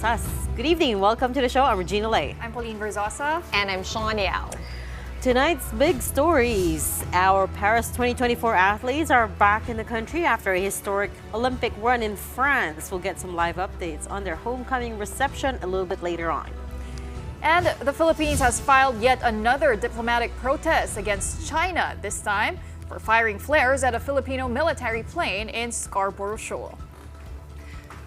That's us. Good evening. Welcome to the show. I'm Regina Lay. I'm Pauline Verzosa. And I'm Shawn Yao. Tonight's big stories. Our Paris 2024 athletes are back in the country after a historic Olympic run in France. We'll get some live updates on their homecoming reception a little bit later on. And the Philippines has filed yet another diplomatic protest against China, this time for firing flares at a Filipino military plane in Scarborough Shoal.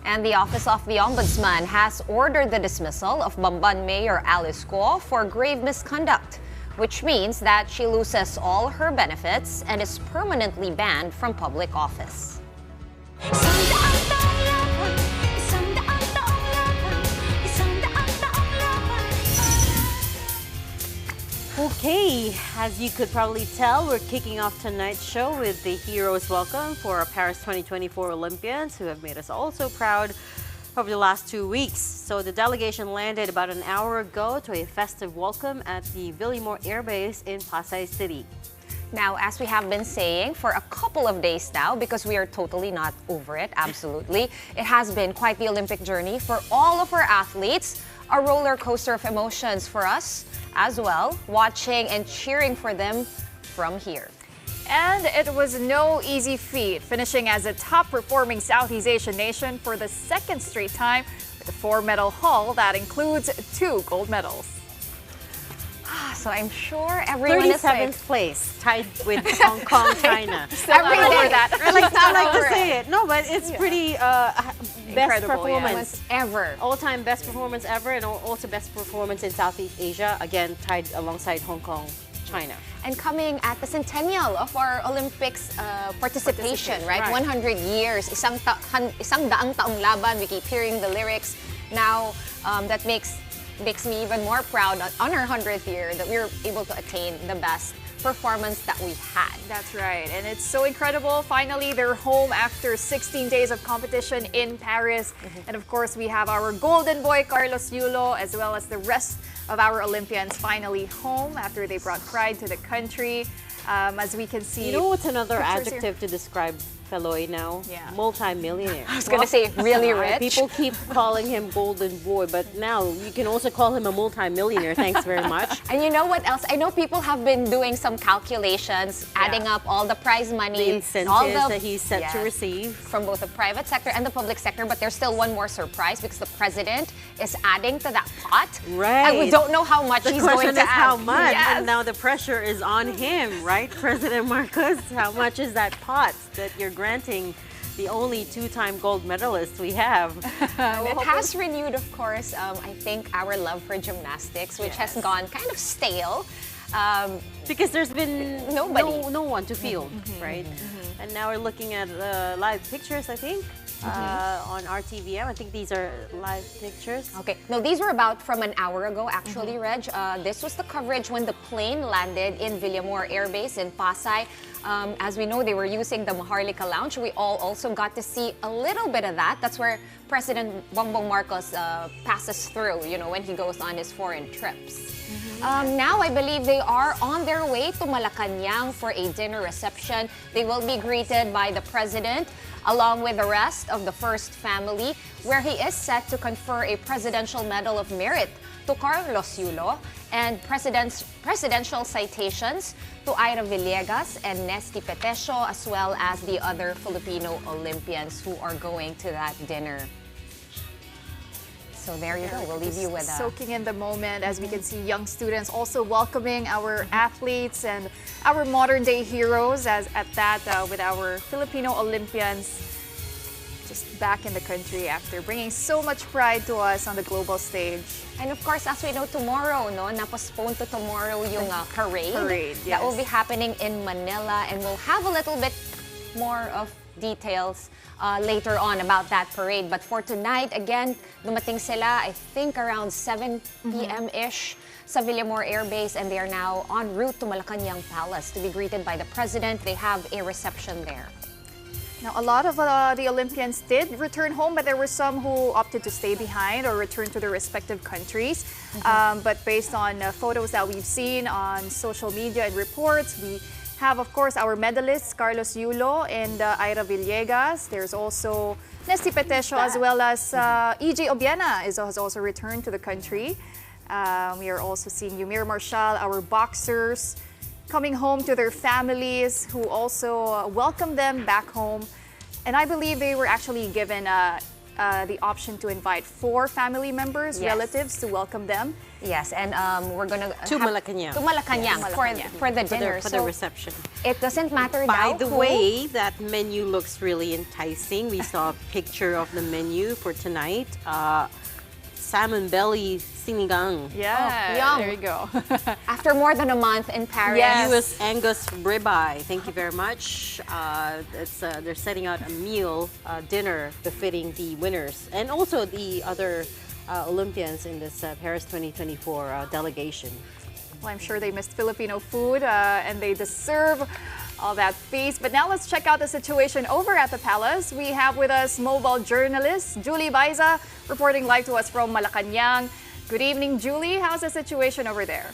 And the Office of the Ombudsman has ordered the dismissal of Bamban Mayor Alice Guo for grave misconduct, which means that she loses all her benefits and is permanently banned from public office. Okay, as you could probably tell, we're kicking off tonight's show with the Heroes Welcome for our Paris 2024 Olympians who have made us all so proud over the last 2 weeks. So the delegation landed about an hour ago to a festive welcome at the Villamor Air Base in Pasay City. Now, as we have been saying for a couple of days now, because we are totally not over it, absolutely, it has been quite the Olympic journey for all of our athletes, a roller coaster of emotions for us as well, watching and cheering for them from here. And it was no easy feat, finishing as a top-performing Southeast Asian nation for the second straight time with a 4-medal haul that includes 2 gold medals. So I'm sure everyone is 37th place, tied with Hong Kong, China. Every day that. I like to say it. No, but it's pretty best performance ever. All-time best performance ever, and also best performance in Southeast Asia. Again, tied alongside Hong Kong, China. And coming at the centennial of our Olympics participation, right? 100 years, isang daang taong laban. We keep hearing the lyrics. Now, that makes me even more proud on our 100th year that we were able to attain the best performance that we had. That's right, and it's so incredible. Finally, they're home after 16 days of competition in Paris. And of course, we have our golden boy, Carlos Yulo, as well as the rest of our Olympians finally home after they brought pride to the country. As we can see, you know what's another adjective to describe Feloy now? Yeah. Multi-millionaire. I was going to say really rich. People keep calling him golden boy, but now you can also call him a multi-millionaire. Thanks very much. And you know what else? I know people have been doing some calculations, adding up all the prize money, the incentives all that he's set to receive from both the private sector and the public sector. But there's still one more surprise because the president is adding to that pot. Right. And we don't know how much he's going to add. The question is how much, Yes. and now the pressure is on him, right? President Marcos, how much is that pot that you're granting the only 2-time gold medalist we have? It has renewed, of course, I think our love for gymnastics, which has gone kind of stale. Because there's been no one to field, right? And now we're looking at live pictures, I think, on RTVM. I think these are live pictures. Okay. No, these were about from an hour ago, actually, Reg. This was the coverage when the plane landed in Villamor Air Base in Pasay. As we know, they were using the Maharlika Lounge. We all also got to see a little bit of that. That's where President Bongbong Marcos passes through, you know, when he goes on his foreign trips. Now, I believe they are on their way to Malacanang for a dinner reception. They will be greeted by the president, along with the rest of the first family, where he is set to confer a Presidential Medal of Merit to Carlos Yulo and presidential citations to Ira Villegas and Nesty Petesio, as well as the other Filipino Olympians who are going to that dinner. So there you go. We'll leave you with soaking in the moment as we can see young students also welcoming our athletes and our modern-day heroes at that with our Filipino Olympians just back in the country after bringing so much pride to us on the global stage. And of course, as we know, tomorrow, na-postpone to tomorrow yung parade. Yes. That will be happening in Manila, and we'll have a little bit more of details later on about that parade. But for tonight, again, dumating sila, I think around 7 p.m.-ish sa Villamor Air Base, and they are now en route to Malacanang Palace to be greeted by the president. They have a reception there. Now, a lot of the Olympians did return home, but there were some who opted to stay behind or return to their respective countries. But based on photos that we've seen on social media and reports, we have, of course, our medalists, Carlos Yulo and Ira Villegas. There's also Nesty Petesio as well as EJ Obiena has also returned to the country. We are also seeing Yumir Marshall, our boxers, coming home to their families who also welcome them back home. And I believe they were actually given the option to invite 4 family members, relatives, to welcome them. Yes, and we're gonna to Malacanang. To Malacanang, for the dinner. For the reception. It doesn't matter By now the way, that menu looks really enticing. We saw a picture of the menu for tonight. Salmon belly sinigang. Yeah, yum. there you go. After more than a month in Paris. Yes. U.S. Angus ribeye. Thank you very much. They're setting out a meal, dinner befitting the winners and also the other Olympians in this Paris 2024 delegation. Well, I'm sure they missed Filipino food and they deserve all that feast. But now let's check out the situation over at the palace. We have with us mobile journalist Julie Baiza reporting live to us from Malacanang. Good evening, Julie. How's the situation over there?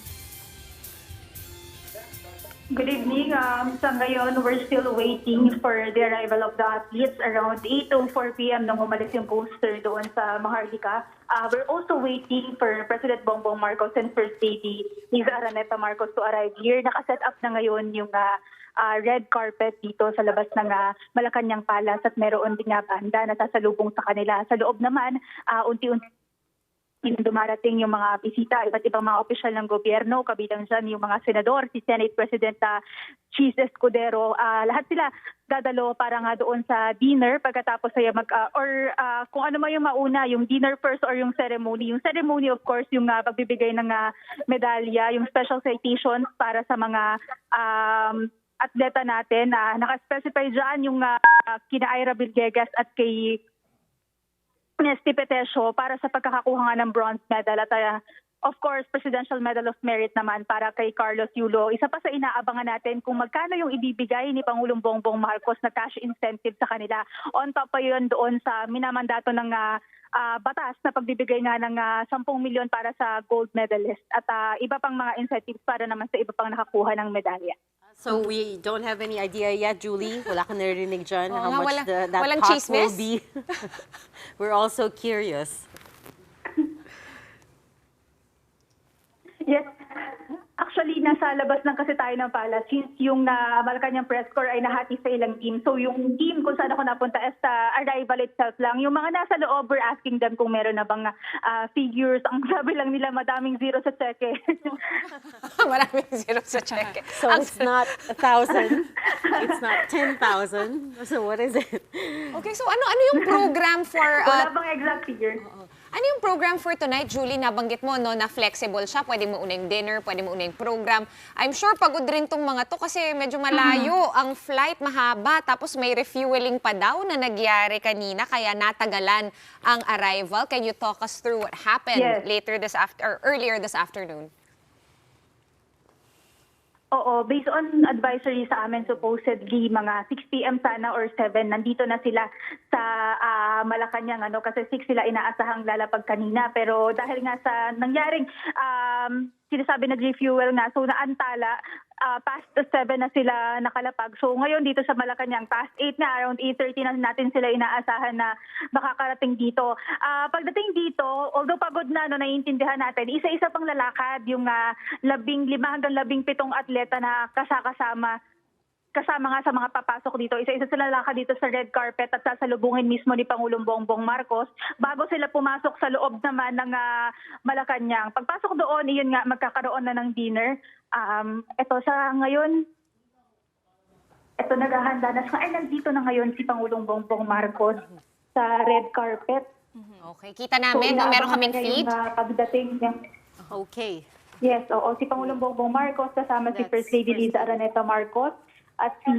Good evening. Sa ngayon, we're still waiting for the arrival of the athletes around 8:04 p.m. nung umalis yung poster doon sa Maharlika. We're also waiting for President Bongbong Marcos and First Lady Liza Araneta Marcos to arrive here. Nakaset up na ngayon yung red carpet dito sa labas ng Malacanang Palace at meron din nga banda na sasalubong sa kanila. Sa loob naman, unti-unti dumarating yung mga bisita, iba't ibang mga opisyal ng gobyerno, kabilang dyan yung mga senador, si Senate President Chis Escudero. Lahat sila dadalo para nga doon sa dinner pagkatapos ay kung ano man yung mauna, yung dinner first or yung ceremony. Yung ceremony, of course, yung pagbibigay ng medalya, yung special citations para sa mga atleta natin. Naka-specify dyan yung kina Ira Villegas at kay Nesty Petesio para sa pagkakakuha nga ng bronze medal at of course, Presidential Medal of Merit naman para kay Carlos Yulo. Isa pa sa inaabangan natin kung magkano yung ibibigay ni Pangulong Bongbong Marcos na cash incentive sa kanila. On top pa yun doon sa minamandato ng batas na pagbibigay nga ng 10 milyon para sa gold medalist at iba pang mga incentives para naman sa iba pang nakakuha ng medalya. So we don't have any idea yet, Julie. Wala ka narinig dyan how much that walang cost will chismis? be. We're also curious. Yes. Actually, nasa labas lang kasi tayo ng palace since yung Malacanang press corps ay nahati sa ilang team. So yung team kung saan ako napunta is sa arrival itself lang. Yung mga nasa loob, we're asking them kung meron na bang figures. Ang sabi lang nila, madaming zero sa cheque. Maraming zero sa cheque. So it's not 1,000. It's not 10,000. So what is it? Okay, so ano yung program for... Wala bang exact figure? Ano yung program for tonight, Julie? Nabanggit mo, no, na flexible siya. Pwede mo unang dinner, pwede mo unang program. I'm sure pagod rin tong mga to kasi medyo malayo. Ang flight mahaba, tapos may refueling pa daw na nagyari kanina, kaya natagalan ang arrival. Can you talk us through what happened earlier this afternoon? Oo, based on advisory sa amin, supposedly mga 6 p.m. sana or 7, nandito na sila sa Malacanang, kasi 6 sila inaasahang lalapag kanina. Pero dahil nga sa nangyaring sinasabi na refuel nga, so naantala, past 7 na sila nakalapag. So ngayon dito sa Malacanang, past 8 na, around 8:30 na natin sila inaasahan na makakarating dito. Pagdating dito, although pagod na, naiintindihan natin, isa-isa pang lalakad yung 15 hanggang 17 atleta na kasama nga sa mga papasok dito. Isa-isa sila lalakad dito sa red carpet at sasalubungin mismo ni Pangulong Bongbong Marcos bago sila pumasok sa loob naman ng Malacanang. Pagpasok doon, iyon nga, magkakaroon na ng dinner. Ito sa ngayon, ito naghahanda na. Ay, nandito na ngayon si Pangulong Bongbong Marcos sa red carpet. Okay, kita namin, so, meron kaming feed. Pagdating niya. Okay. Yes, oo. Si Pangulong Bongbong Marcos kasama si First Lady Liza Araneta Marcos at si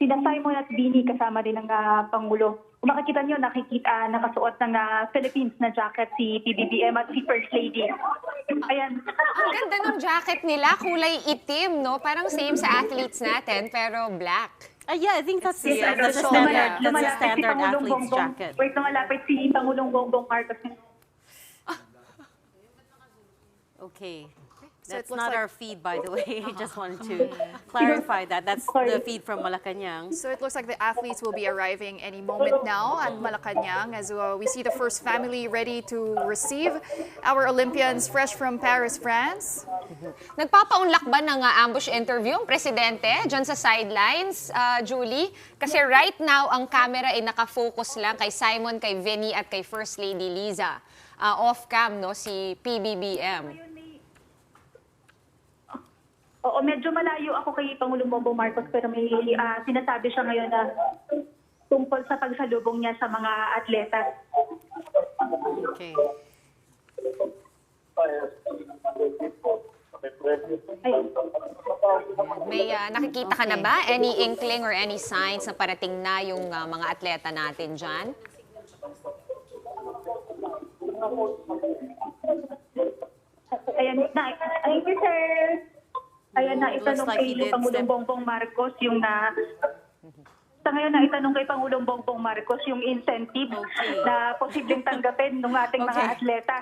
Simon at Bini kasama din ng Pangulo. Kung makikita nyo, nakasuot ng Philippines na jacket si PBBM at si First Lady. Ayan. Ang ganda ng jacket nila, kulay itim, no? Parang same sa athletes natin, pero black. Yeah, I think that's the Lumalapit standard Pangulong athlete's Bongbong. jacket. Wait, lumalapit si Pangulong Bongbong Marcos. Okay. That's looks not like- our feed, by the way. Just wanted to clarify that. That's the feed from Malacanang. So it looks like the athletes will be arriving any moment now at Malacanang as we see the first family ready to receive our Olympians fresh from Paris, France. Nagpapaunlak ba ng ambush interview ang presidente dyan sa sidelines, Julie? Kasi right now, ang camera ay nakafocus lang kay Simon, kay Vinny at kay First Lady Liza. Off-cam, no, si PBBM. Oo, medyo malayo ako kay Pangulong Bongbong Marcos pero may sinasabi siya ngayon na tungkol sa pagsalubong niya sa mga atleta. Okay. May nakikita ka na ba? Any inkling or any signs na parating na yung mga atleta natin dyan? Ayan na, thank you, sir. Ayan na, itanong like he kay did Pangulong step- Bongbong Marcos yung sa ngayon na itanong kay Pangulong Bongbong Marcos yung incentive na posibleng tanggapin ng ating mga Okay. atleta.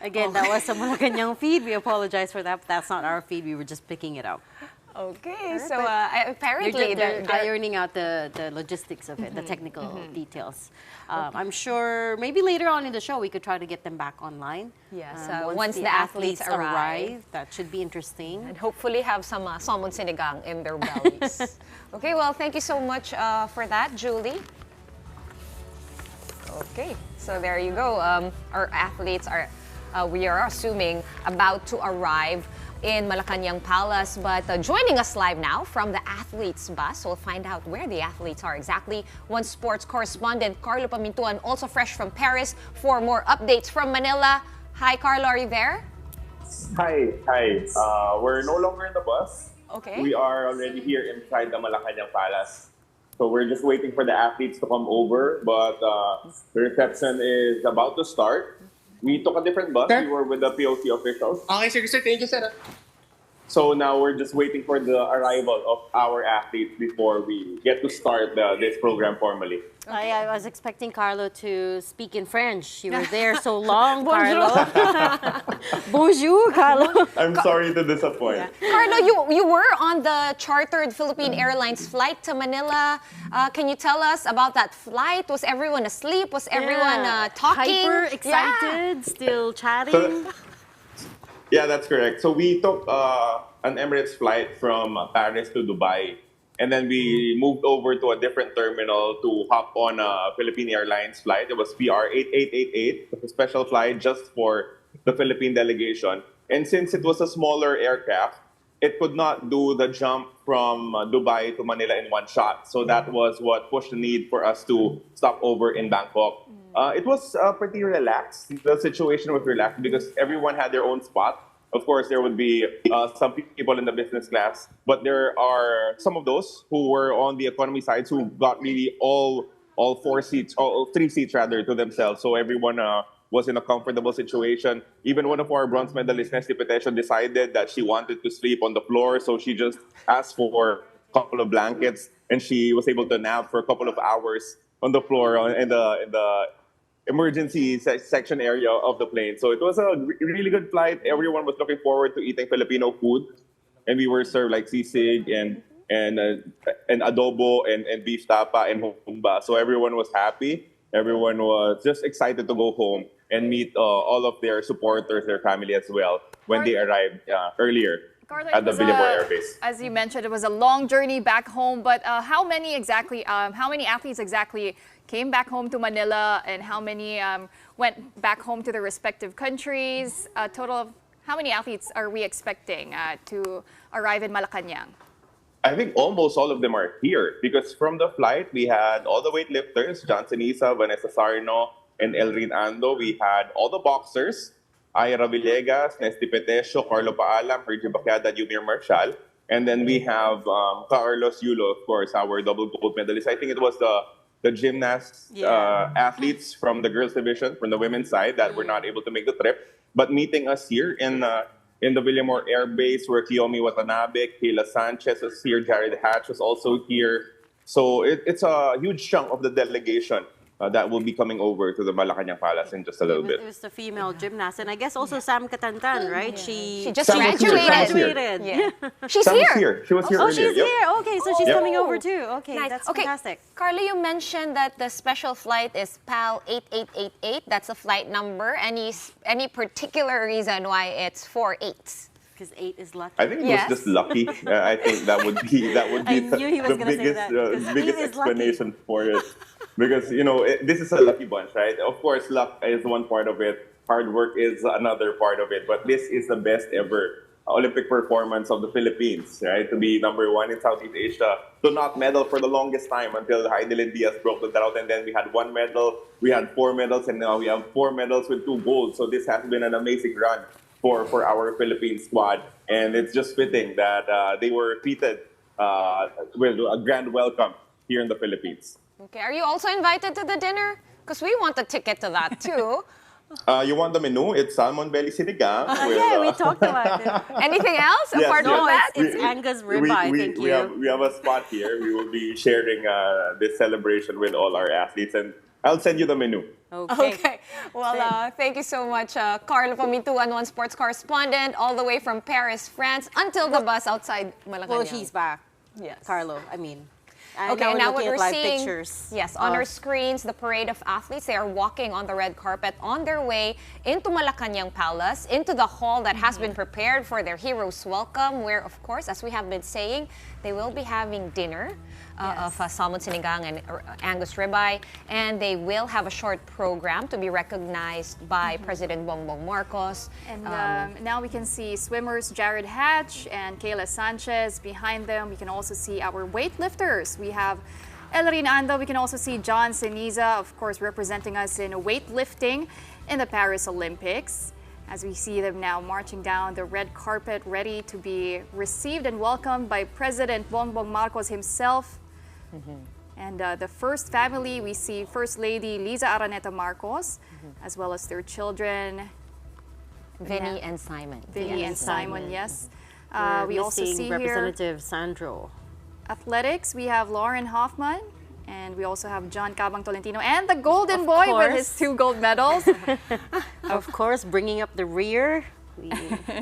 Again, that was a Malacanang feed. We apologize for that. But that's not our feed. We were just picking it up. Okay, so They're, apparently they're they're ironing out the logistics of it, the technical details. I'm sure maybe later on in the show we could try to get them back online. Yes, once the athletes arrive. That should be interesting. and hopefully have some salmon sinigang in their bellies. Okay, well, thank you so much for that, Julie. Okay, so there you go. Our athletes are, we are assuming, about to arrive in Malacanang Palace. But joining us live now from the athletes bus, we'll find out where the athletes are exactly. One sports correspondent, Carlo Pamintuan, also fresh from Paris for more updates from Manila. Hi, Carlo, are you there? Hi. We're no longer in the bus. Okay. We are already here inside the Malacanang Palace. So we're just waiting for the athletes to come over, but the reception is about to start. We took a different bus. Sir? We were with the POC officials. Okay, sir. Thank you, sir. So now we're just waiting for the arrival of our athletes before we get to start this program formally. I was expecting Carlo to speak in French. You were there so long, Carlo. Bonjour, Carlo. I'm sorry to disappoint. Carlo, you were on the chartered Philippine Airlines flight to Manila. Can you tell us about that flight? Was everyone asleep? Was everyone talking? Hyper Yeah. excited, still chatting. Yeah, that's correct. So we took an Emirates flight from Paris to Dubai. And then we moved over to a different terminal to hop on a Philippine Airlines flight. It was PR 8888. It was a special flight just for the Philippine delegation. And since it was a smaller aircraft, it could not do the jump from Dubai to Manila in one shot. So that was what pushed the need for us to stop over in Bangkok. It was pretty relaxed. The situation was relaxed because everyone had their own spot. Of course, there would be some people in the business class, but there are some of those who were on the economy side who got really all three seats rather to themselves. So everyone was in a comfortable situation. Even one of our bronze medalists, Nesty Petesio, decided that she wanted to sleep on the floor, so she just asked for a couple of blankets, and she was able to nap for a couple of hours on the floor in the emergency section area of the plane. So it was a really good flight. Everyone was looking forward to eating Filipino food, and we were served like sisig and adobo and beef tapa and humba. So everyone was happy. Everyone was just excited to go home and meet all of their supporters, their family as well when they arrived earlier Carlo, at the Villamor Air Base. as you mentioned, it was a long journey back home. But how many athletes exactly came back home to Manila, and how many went back home to their respective countries? A total of how many athletes are we expecting to arrive in Malacanang? I think almost all of them are here because from the flight, we had all the weightlifters, Johnson Isa, Vanessa Sarno, and Elrin Ando. We had all the boxers, Ira Villegas, Nesty Petesio, Carlo Paalam, Regina Lay, Yumir Marshall. And then we have Carlos Yulo, of course, our double gold medalist. I think it was the gymnasts, athletes from the girls division, from the women's side, that were not able to make the trip. But meeting us here in the Villamor Air Base, where Kiyomi Watanabe, Kayla Sanchez was here, Jared Hatch was also here. So it's a huge chunk of the delegation that will be coming over to the Malacanang Palace in just a little bit. It was the female gymnast, and I guess also Sam Katantan, right? She just Sam was here. graduated. Yeah. She's Sam was here. here. She was here Oh, earlier. she's Yep. here. Okay, so she's Yep. coming over too. Okay, Nice. that's Okay, fantastic. Carla, you mentioned that the special flight is PAL 8888. That's a flight number. Any particular reason why it's 4 8s? Because 8 is lucky. I think it Yes. was just lucky. I think that would be I knew he was the gonna say biggest that, because biggest 8 is lucky. explanation for it. Because this is a lucky bunch, right? Of course, luck is one part of it. Hard work is another part of it. But this is the best ever Olympic performance of the Philippines, right? To be number 1 in Southeast Asia, to not medal for the longest time until Heidelin Diaz broke the drought, and then we had 1 medal, we had 4 medals, and now we have 4 medals with 2 golds. So this has been an amazing run for our Philippine squad, and it's just fitting that they were treated with a grand welcome here in the Philippines. Okay, are you also invited to the dinner? Because we want a ticket to that too. You want the menu? It's salmon belly sinigang. with, Yeah, we talked about it. Anything else Yes, apart yes. from that? It's Angus ribeye, thank we you. have a spot here. We will be sharing this celebration with all our athletes, and I'll send you the menu. Okay. Well, thank you so much, Carlo Pamituan, one sports correspondent, all the way from Paris, France, until the bus outside Malacanang. Well, she's back. Yes. Carlo, I mean. Okay, now what looking we're at live seeing, pictures. yes, on our screens, the parade of athletes, they are walking on the red carpet on their way into Malacanang Palace, into the hall that has been prepared for their heroes' welcome, where, of course, as we have been saying, they will be having dinner of salmon sinigang and Angus ribeye, and they will have a short program to be recognized by President Bongbong Marcos. And now we can see swimmers Jared Hatch and Kayla Sanchez behind them. We can also see our weightlifters. We have Ellerina Ando. We can also see John Ceniza, of course, representing us in weightlifting in the Paris Olympics. As we see them now marching down the red carpet, ready to be received and welcomed by President Bongbong Marcos himself. And the first family, we see First Lady Liza Araneta Marcos, as well as their children, Vinny and Simon. Vinny and Simon, yes. We also Missing see here Representative Sandro. athletics. We have Lauren Hoffman, and we also have John Cabang Tolentino, and the Golden Boy with his 2 gold medals. Of course, bringing up the rear.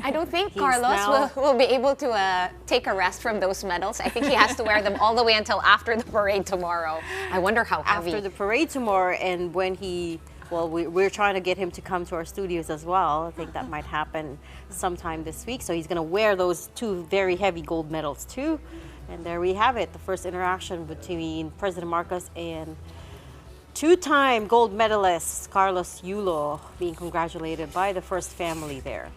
I don't think He's Carlos now- will be able to take a rest from those medals. I think he has to wear them all the way until after the parade tomorrow. I wonder how heavy. After the parade tomorrow, and when we're trying to get him to come to our studios as well. I think that might happen sometime this week. So he's going to wear those 2 very heavy gold medals too. And there we have it, the first interaction between President Marcos and 2-time gold medalist Carlos Yulo being congratulated by the first family there.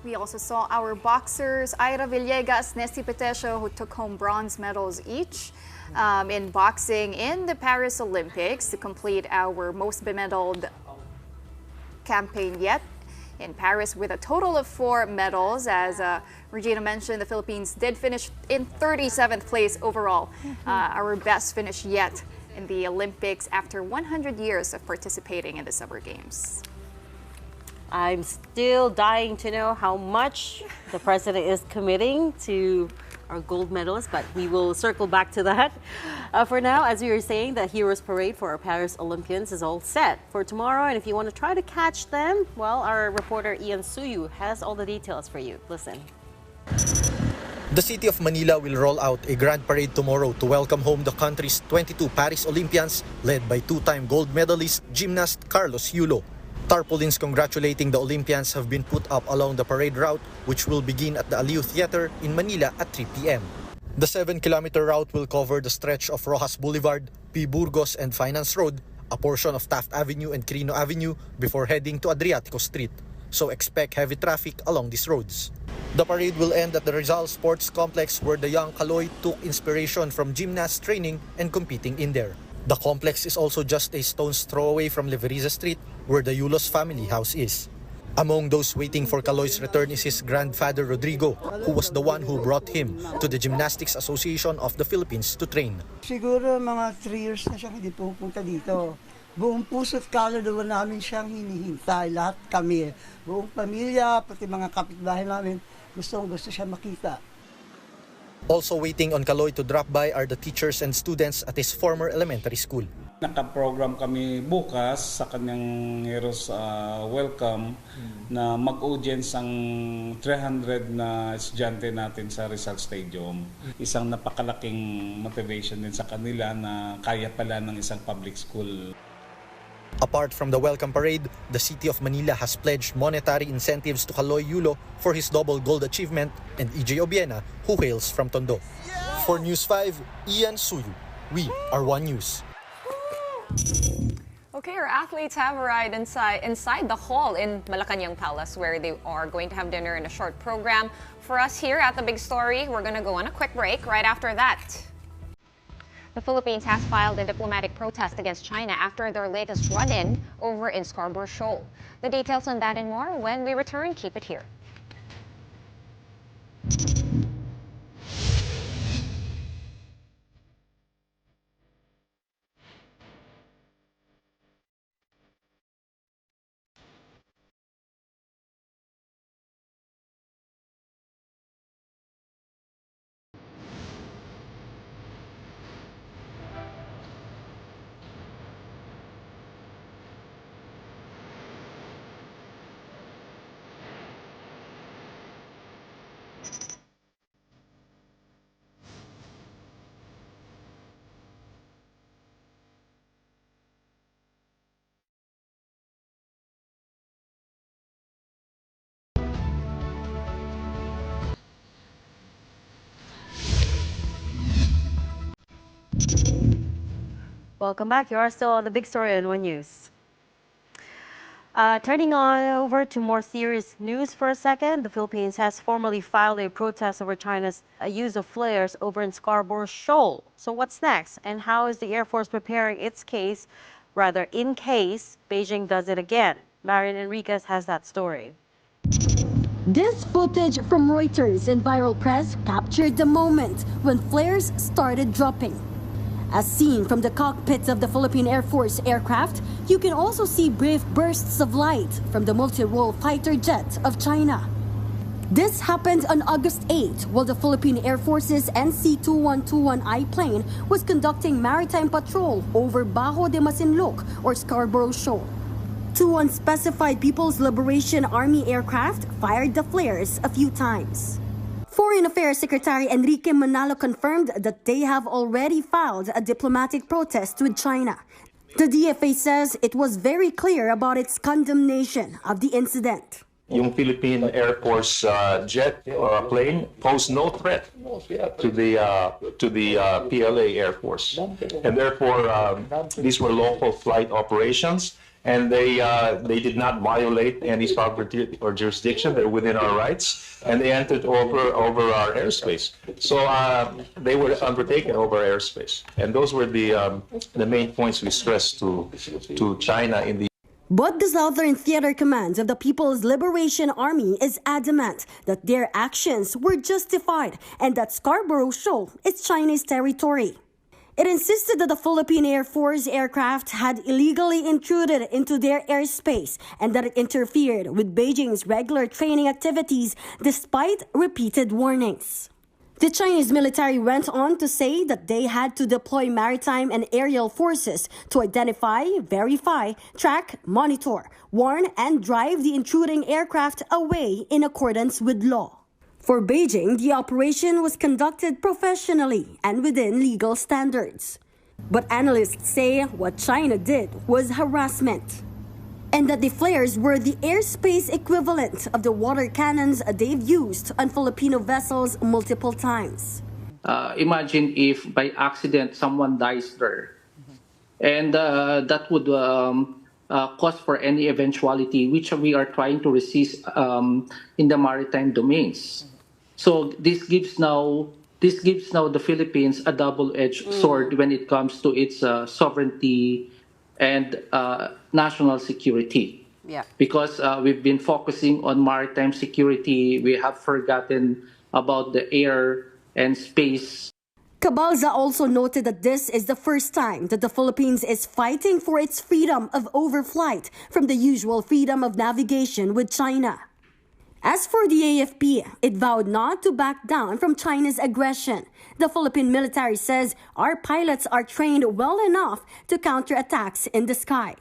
We also saw our boxers, Ira Villegas, Nesty Petesio, who took home bronze medals each in boxing in the Paris Olympics to complete our most bemedaled campaign yet in Paris with a total of 4 medals. As Regina mentioned, the Philippines did finish in 37th place overall, our best finish yet in the Olympics after 100 years of participating in the Summer Games. I'm still dying to know how much the president is committing to our gold medalists, but we will circle back to that. For now, as we were saying, the Heroes Parade for our Paris Olympians is all set for tomorrow. And if you want to try to catch them, well, our reporter Ian Suyu has all the details for you. Listen. The city of Manila will roll out a grand parade tomorrow to welcome home the country's 22 Paris Olympians, led by 2-time gold medalist gymnast Carlos Yulo. Tarpaulins congratulating the Olympians have been put up along the parade route, which will begin at the Aliu Theater in Manila at 3 p.m. The 7-kilometer route will cover the stretch of Rojas Boulevard, P. Burgos and Finance Road, a portion of Taft Avenue and Quirino Avenue before heading to Adriatico Street. So expect heavy traffic along these roads. The parade will end at the Rizal Sports Complex, where the young Kaloy took inspiration from gymnast training and competing in there. The complex is also just a stone's throw away from Leveriza Street, where the Yulos family house is. Among those waiting for Kaloy's return is his grandfather Rodrigo, who was the one who brought him to the Gymnastics Association of the Philippines to train. Siguro mga 3 years na siyang hindi pupunta dito. Buong puso't kaluluwa namin siyang hinihintay, lahat kami. Buong pamilya, pati mga kapitbahay namin, gusto siya makita. Also waiting on Kaloy to drop by are the teachers and students at his former elementary school. Naka-program kami bukas sa kanyang Heroes Welcome na mag-audience ang 300 na estudyante natin sa Rizal Stadium. Isang napakalaking motivation din sa kanila na kaya pala ng isang public school. Apart from the welcome parade, the City of Manila has pledged monetary incentives to Kaloy Yulo for his double gold achievement and EJ Obiena, who hails from Tondo. For News 5, Ian Suyu. We are One News. Okay, our athletes have arrived inside the hall in Malacanang Palace, where they are going to have dinner in a short program. For us here at The Big Story, we're going to go on a quick break right after that. The Philippines has filed a diplomatic protest against China after their latest run-in over in Scarborough Shoal. The details on that and more when we return. Keep it here. Welcome back. You are still on The Big Story on One News. Turning on over to more serious news for a second, the Philippines has formally filed a protest over China's use of flares over in Scarborough Shoal. So what's next, and how is the Air Force preparing its case, rather in case Beijing does it again? Marian Enriquez has that story. This footage from Reuters and viral press captured the moment when flares started dropping. As seen from the cockpits of the Philippine Air Force aircraft, you can also see brief bursts of light from the multi-role fighter jet of China. This happened on August 8, while the Philippine Air Force's NC-2121I plane was conducting maritime patrol over Bajo de Masinloc or Scarborough Shoal. Two unspecified People's Liberation Army aircraft fired the flares a few times. Foreign Affairs Secretary Enrique Manalo confirmed that they have already filed a diplomatic protest with China. The DFA says it was very clear about its condemnation of the incident. Yung Philippine Air Force jet or plane posed no threat to the PLA Air Force, and therefore these were local flight operations. And they did not violate any sovereignty or jurisdiction. They're within our rights, and they entered over our airspace. So they were undertaken over our airspace, and those were the main points we stressed to China in the. But the Southern Theater Command of the People's Liberation Army is adamant that their actions were justified and that Scarborough Shoal is Chinese territory. It insisted that the Philippine Air Force aircraft had illegally intruded into their airspace and that it interfered with Beijing's regular training activities despite repeated warnings. The Chinese military went on to say that they had to deploy maritime and aerial forces to identify, verify, track, monitor, warn, and drive the intruding aircraft away in accordance with law. For Beijing, the operation was conducted professionally and within legal standards. But analysts say what China did was harassment, and that the flares were the airspace equivalent of the water cannons they've used on Filipino vessels multiple times. Imagine if by accident someone dies there, and that would cause for any eventuality which we are trying to resist in the maritime domains. So this gives now the Philippines a double-edged sword when it comes to its sovereignty and national security. Yeah. Because we've been focusing on maritime security, we have forgotten about the air and space. Cabalza also noted that this is the first time that the Philippines is fighting for its freedom of overflight from the usual freedom of navigation with China. As for the AFP, it vowed not to back down from China's aggression. The Philippine military says our pilots are trained well enough to counter attacks in the sky.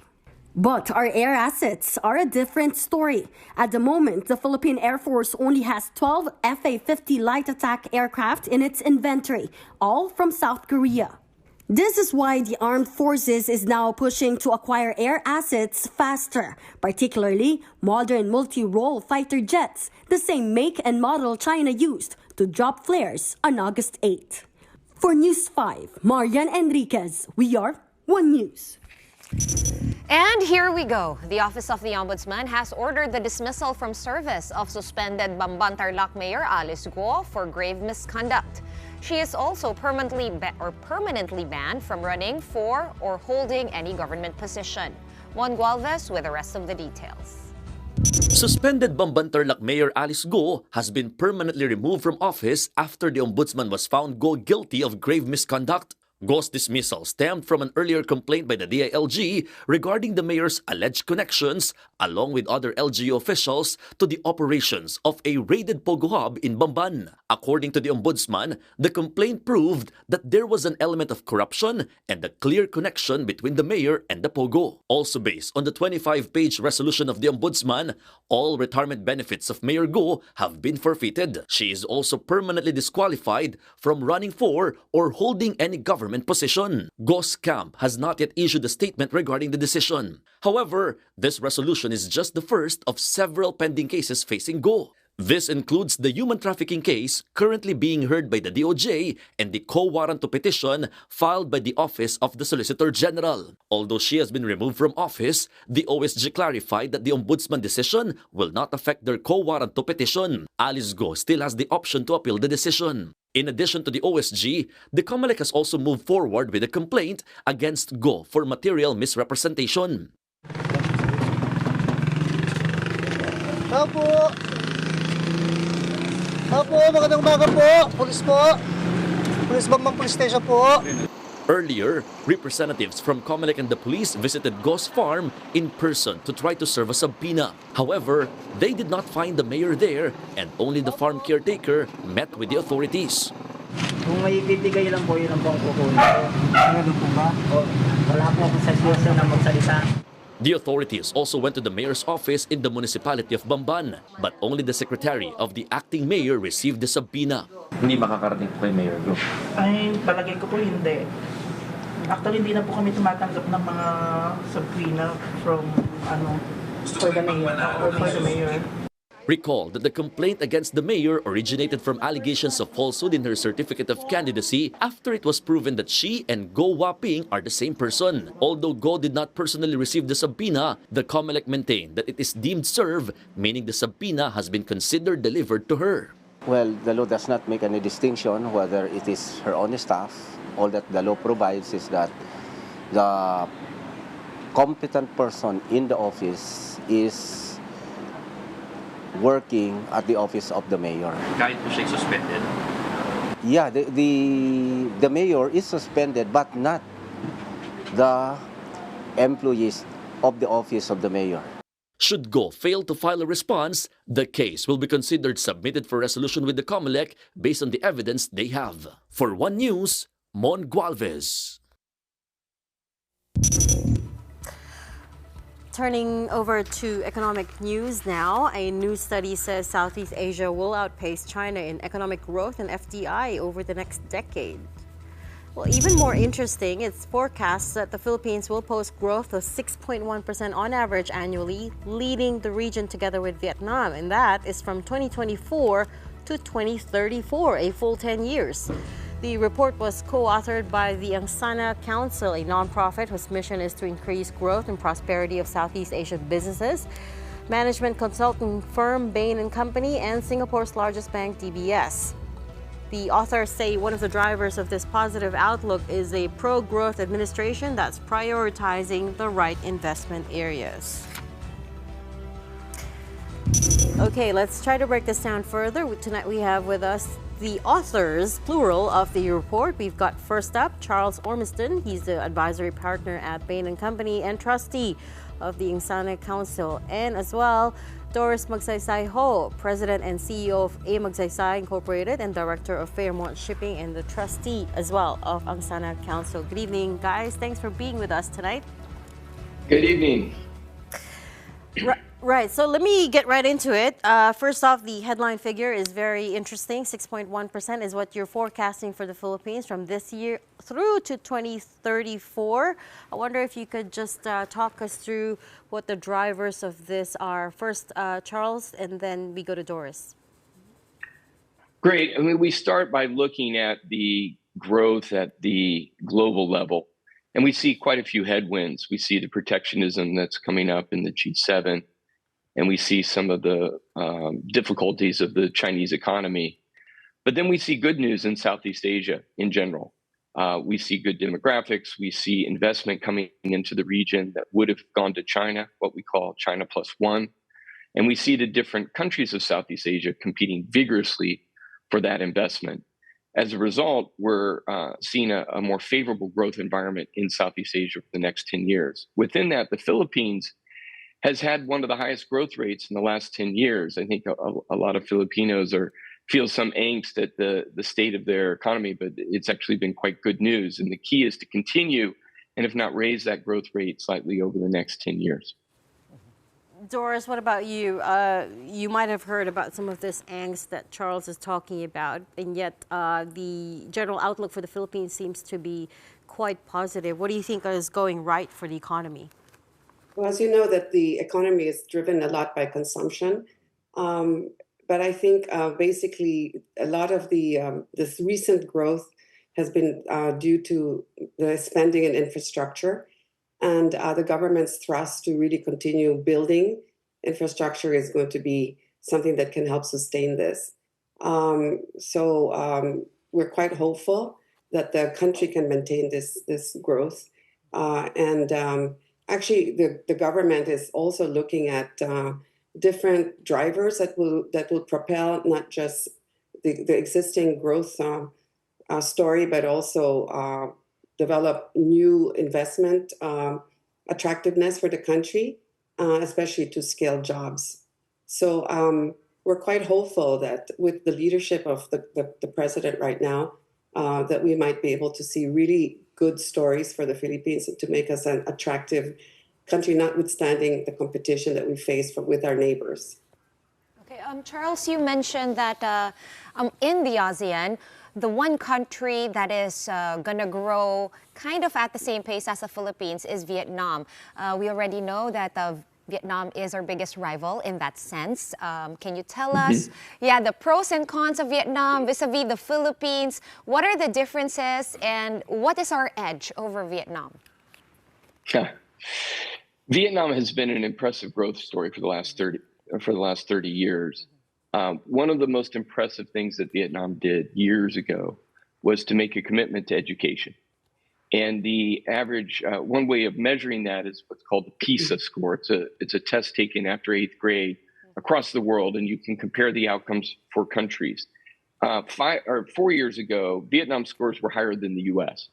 But our air assets are a different story. At the moment, the Philippine Air Force only has 12 FA-50 light attack aircraft in its inventory, all from South Korea. This is why the armed forces is now pushing to acquire air assets faster, particularly modern multi-role fighter jets, the same make and model China used to drop flares on August 8. For News 5, Marian Enriquez, we are One News. And here we go. The Office of the Ombudsman has ordered the dismissal from service of suspended Bamban Mayor Alice Guo for grave misconduct. She is also permanently banned from running for or holding any government position. Juan Gualvez with the rest of the details. Suspended Bamban Mayor Alice Guo has been permanently removed from office after the Ombudsman was found guilty of grave misconduct. Guo's dismissal stemmed from an earlier complaint by the DILG regarding the mayor's alleged connections, along with other LGU officials, to the operations of a raided Pogo hub in Bamban. According to the Ombudsman, the complaint proved that there was an element of corruption and a clear connection between the mayor and the Pogo. Also based on the 25-page resolution of the Ombudsman, all retirement benefits of Mayor Guo have been forfeited. She is also permanently disqualified from running for or holding any government position. Guo's camp has not yet issued a statement regarding the decision. However, this resolution is just the first of several pending cases facing Guo. This includes the human trafficking case currently being heard by the DOJ and the co-warrant to petition filed by the Office of the Solicitor General. Although she has been removed from office, the OSG clarified that the Ombudsman decision will not affect their co-warrant to petition. Alice Guo still has the option to appeal the decision. In addition to the OSG, the COMELEC has also moved forward with a complaint against Guo for material misrepresentation. Magandang umaga po. Pulis po. Pulis Bamban Police Station po. Earlier, representatives from COMELEC and the police visited Guo's farm in person to try to serve a subpoena. However, they did not find the mayor there and only the farm caretaker met with the authorities. Kung may bibigay lang po, yun ang pong kukunin ko. Ano po ba? Wala po akong sasyoso na magsalita. The authorities also went to the mayor's office in the municipality of Bamban, but only the secretary of the acting mayor received the subpoena. Hindi makakarating po kay Mayor Guo. Ay, palagay ko po hindi. Actually, hindi na po kami tumatanggap ng mga subpoena from, for the mayor or for the mayor. Recall that the complaint against the mayor originated from allegations of falsehood in her certificate of candidacy after it was proven that she and Guo Waping are the same person. Although Guo did not personally receive the subpoena, the COMELEC maintained that it is deemed served, meaning the subpoena has been considered delivered to her. Well, the law does not make any distinction whether it is her own staff. All that the law provides is that the competent person in the office is working at the office of the mayor. Kahit po siya suspended? Yeah, the mayor is suspended but not the employees of the office of the mayor. Should Guo fail to file a response, the case will be considered submitted for resolution with the COMELEC based on the evidence they have. For One News, Mon Gualvez. Turning over to economic news now, a new study says Southeast Asia will outpace China in economic growth and FDI over the next decade. Well, even more interesting, it's forecast that the Philippines will post growth of 6.1% on average annually, leading the region together with Vietnam, and that is from 2024 to 2034, a full 10 years. The report was co-authored by the Angsana Council, a nonprofit whose mission is to increase growth and prosperity of Southeast Asian businesses, management consulting firm Bain & Company, and Singapore's largest bank, DBS. The authors say one of the drivers of this positive outlook is a pro-growth administration that's prioritizing the right investment areas. Okay, let's try to break this down further. Tonight we have with us the authors, plural, of the report. We've got first up Charles Ormiston. He's the advisory partner at Bain & Company and trustee of the Angsana Council. And as well, Doris Magsaysay Ho, President and CEO of A Magsaysay Incorporated and Director of Fairmont Shipping and the trustee as well of Angsana Council. Good evening, guys. Thanks for being with us tonight. Good evening. Right, so let me get right into it. First off, the headline figure is very interesting. 6.1% is what you're forecasting for the Philippines from this year through to 2034. I wonder if you could just talk us through what the drivers of this are. First, Charles, and then we go to Doris. Great. I mean, we start by looking at the growth at the global level, and we see quite a few headwinds. We see the protectionism that's coming up in the G7. And we see some of the difficulties of the Chinese economy. But then we see good news in Southeast Asia in general. We see good demographics. We see investment coming into the region that would have gone to China, what we call China +1. And we see the different countries of Southeast Asia competing vigorously for that investment. As a result, we're seeing a more favorable growth environment in Southeast Asia for the next 10 years. Within that, the Philippines has had one of the highest growth rates in the last 10 years. I think a lot of Filipinos feel some angst at the state of their economy, but it's actually been quite good news. And the key is to continue, and if not raise that growth rate slightly over the next 10 years. Doris, what about you? You might have heard about some of this angst that Charles is talking about, and yet the general outlook for the Philippines seems to be quite positive. What do you think is going right for the economy? Well, as you know, that the economy is driven a lot by consumption, but I think basically a lot of this recent growth has been due to the spending in infrastructure, and the government's thrust to really continue building infrastructure is going to be something that can help sustain this. So we're quite hopeful that the country can maintain this growth, and actually, the government is also looking at different drivers that will propel not just the existing growth story, but also develop new investment attractiveness for the country, especially to scale jobs. So we're quite hopeful that with the leadership of the president right now, that we might be able to see really good stories for the Philippines to make us an attractive country, notwithstanding the competition that we face with our neighbors. Okay, Charles, you mentioned that in the ASEAN, the one country that is going to grow kind of at the same pace as the Philippines is Vietnam. We already know that Vietnam is our biggest rival in that sense. Can you tell us, the pros and cons of Vietnam vis-a-vis the Philippines? What are the differences, and what is our edge over Vietnam? Vietnam has been an impressive growth story for the last 30 years. One of the most impressive things that Vietnam did years ago was to make a commitment to education. And the average, one way of measuring that is what's called the PISA score. It's a test taken after 8th grade across the world, and you can compare the outcomes for countries. 4 years ago, Vietnam scores were higher than the U.S.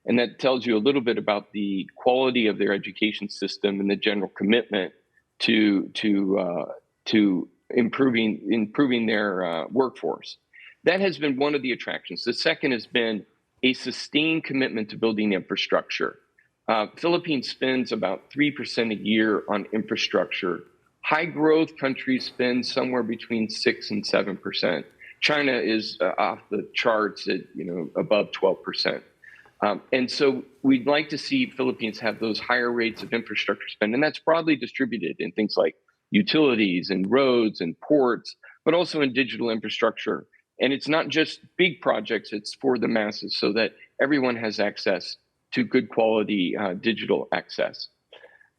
And that tells you a little bit about the quality of their education system and the general commitment to improving their workforce. That has been one of the attractions. The second has been a sustained commitment to building infrastructure. Philippines spends about 3% a year on infrastructure. High growth countries spend somewhere between 6 and 7%. China is off the charts at above 12%. And so we'd like to see Philippines have those higher rates of infrastructure spend, and that's broadly distributed in things like utilities and roads and ports, but also in digital infrastructure. And it's not just big projects, it's for the masses so that everyone has access to good quality digital access.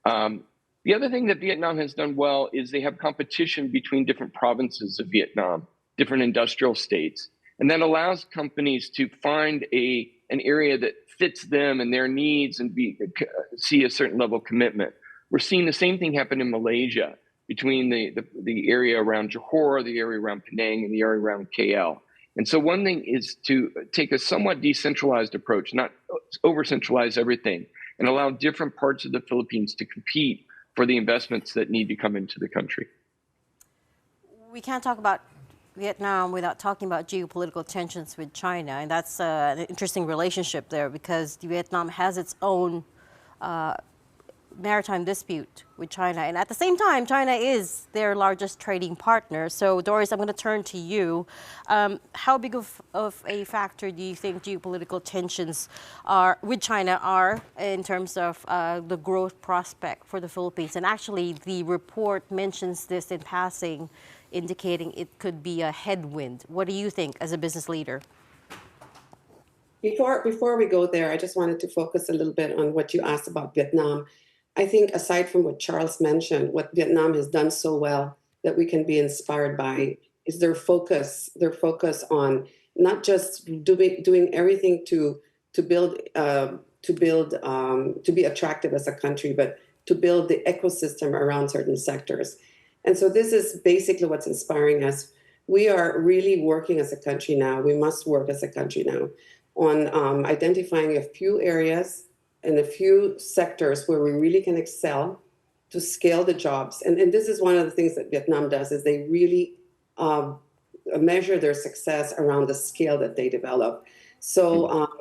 The other thing that Vietnam has done well is they have competition between different provinces of Vietnam, different industrial states. And that allows companies to find an area that fits them and their needs and see a certain level of commitment. We're seeing the same thing happen in Malaysia, between the area around Johor, the area around Penang, and the area around KL. And so one thing is to take a somewhat decentralized approach, not over-centralize everything, and allow different parts of the Philippines to compete for the investments that need to come into the country. We can't talk about Vietnam without talking about geopolitical tensions with China, and that's an interesting relationship there because Vietnam has its own maritime dispute with China, and at the same time, China is their largest trading partner. So, Doris, I'm going to turn to you. How big of a factor do you think geopolitical tensions are with China are in terms of the growth prospect for the Philippines? And actually, the report mentions this in passing, indicating it could be a headwind. What do you think as a business leader? Before we go there, I just wanted to focus a little bit on what you asked about Vietnam. I think aside from what Charles mentioned, what Vietnam has done so well that we can be inspired by is their focus on not just doing everything to be attractive as a country, but to build the ecosystem around certain sectors. And so this is basically what's inspiring us. We are really working as a country now. We must work as a country now on identifying a few areas and a few sectors where we really can excel to scale the jobs. And this is one of the things that Vietnam does, is they really measure their success around the scale that they develop. So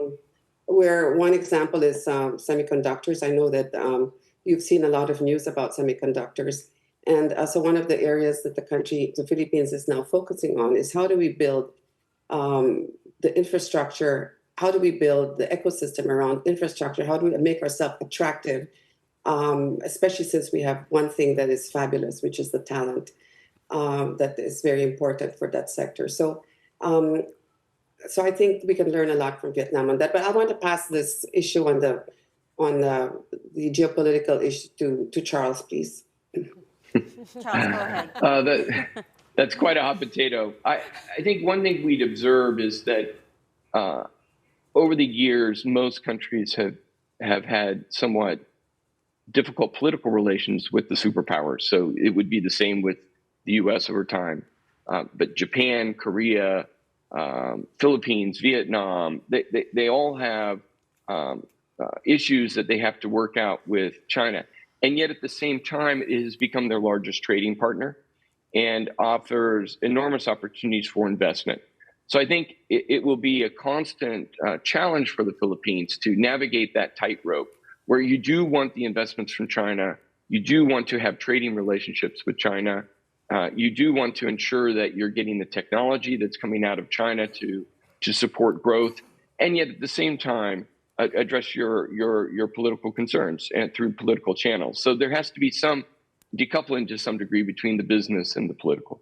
where one example is semiconductors. I know that you've seen a lot of news about semiconductors. And so one of the areas that the Philippines is now focusing on is how do we build the infrastructure. How do we build the ecosystem around infrastructure? How do we make ourselves attractive, especially since we have one thing that is fabulous, which is the talent that is very important for that sector. So, so I think we can learn a lot from Vietnam on that. But I want to pass this issue on the geopolitical issue to Charles, please. Charles, go ahead. That's quite a hot potato. I think one thing we'd observe is that over the years, most countries have had somewhat difficult political relations with the superpowers. So it would be the same with the U.S. over time. But Japan, Korea, Philippines, Vietnam, they all have issues that they have to work out with China. And yet at the same time, it has become their largest trading partner and offers enormous opportunities for investment. So I think it will be a constant challenge for the Philippines to navigate that tightrope where you do want the investments from China, you do want to have trading relationships with China, you do want to ensure that you're getting the technology that's coming out of China to support growth, and yet at the same time address your political concerns and through political channels. So there has to be some decoupling to some degree between the business and the political.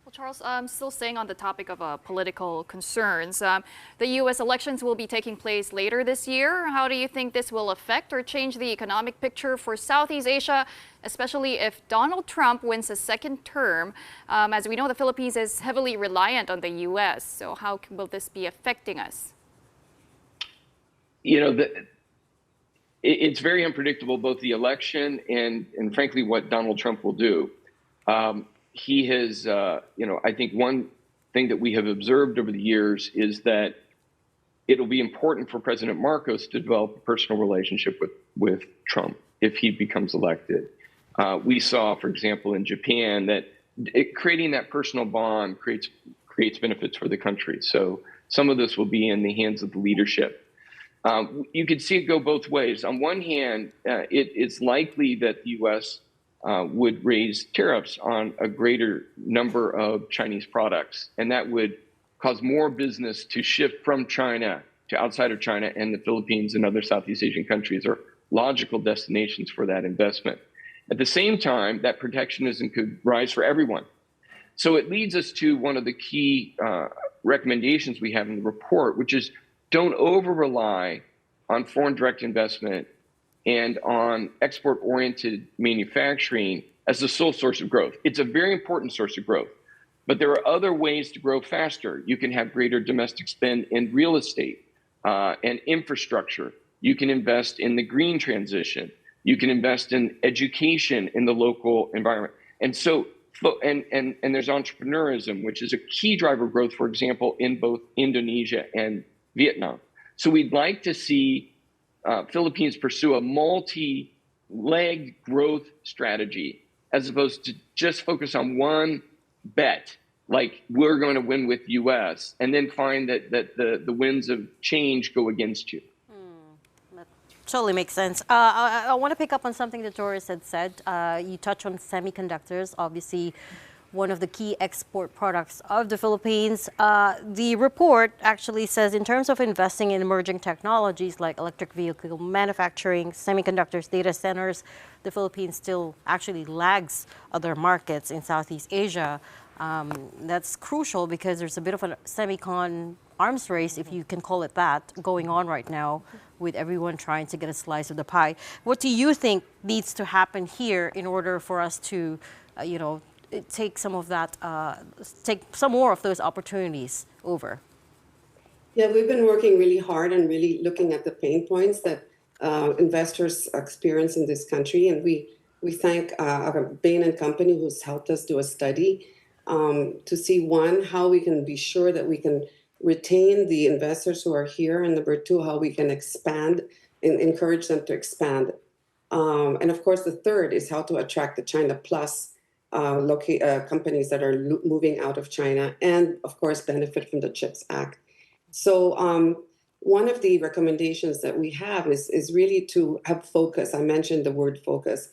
Well, Charles, still staying on the topic of political concerns, the U.S. elections will be taking place later this year. How do you think this will affect or change the economic picture for Southeast Asia, especially if Donald Trump wins a second term? As we know, the Philippines is heavily reliant on the U.S. So how will this be affecting us? You know, it's very unpredictable, both the election and frankly, what Donald Trump will do. He has, I think one thing that we have observed over the years is that it'll be important for President Marcos to develop a personal relationship with Trump if he becomes elected. We saw, for example, in Japan that creating that personal bond creates benefits for the country. So some of this will be in the hands of the leadership. You could see it go both ways. On one hand, it's likely that the U.S. Would raise tariffs on a greater number of Chinese products, and that would cause more business to shift from China to outside of China, and the Philippines and other Southeast Asian countries are logical destinations for that investment. At the same time, that protectionism could rise for everyone. So it leads us to one of the key recommendations we have in the report, which is don't over-rely on foreign direct investment and on export-oriented manufacturing as the sole source of growth. It's a very important source of growth, but there are other ways to grow faster. You can have greater domestic spend in real estate and infrastructure. You can invest in the green transition. You can invest in education in the local environment. And so, and there's entrepreneurism, which is a key driver of growth, for example, in both Indonesia and Vietnam. So we'd like to see Philippines pursue a multi-legged growth strategy as opposed to just focus on one bet, like we're going to win with U.S., and then find that the winds of change go against you. Totally makes sense. I want to pick up on something that Doris had said. You touched on semiconductors, obviously one of the key export products of the Philippines. The report actually says in terms of investing in emerging technologies like electric vehicle manufacturing, semiconductors, data centers, the Philippines still actually lags other markets in Southeast Asia. That's crucial because there's a bit of a semicon arms race, if you can call it that, going on right now with everyone trying to get a slice of the pie. What do you think needs to happen here in order for us to, take some of that, take some more of those opportunities over? Yeah, we've been working really hard and really looking at the pain points that investors experience in this country. And we thank Bain & Company, who's helped us do a study to see, one, how we can be sure that we can retain the investors who are here, and number two, how we can expand and encourage them to expand. And of course, the third is how to attract the China Plus companies that are moving out of China and, of course, benefit from the CHIPS Act. So one of the recommendations that we have is really to have focus. I mentioned the word focus.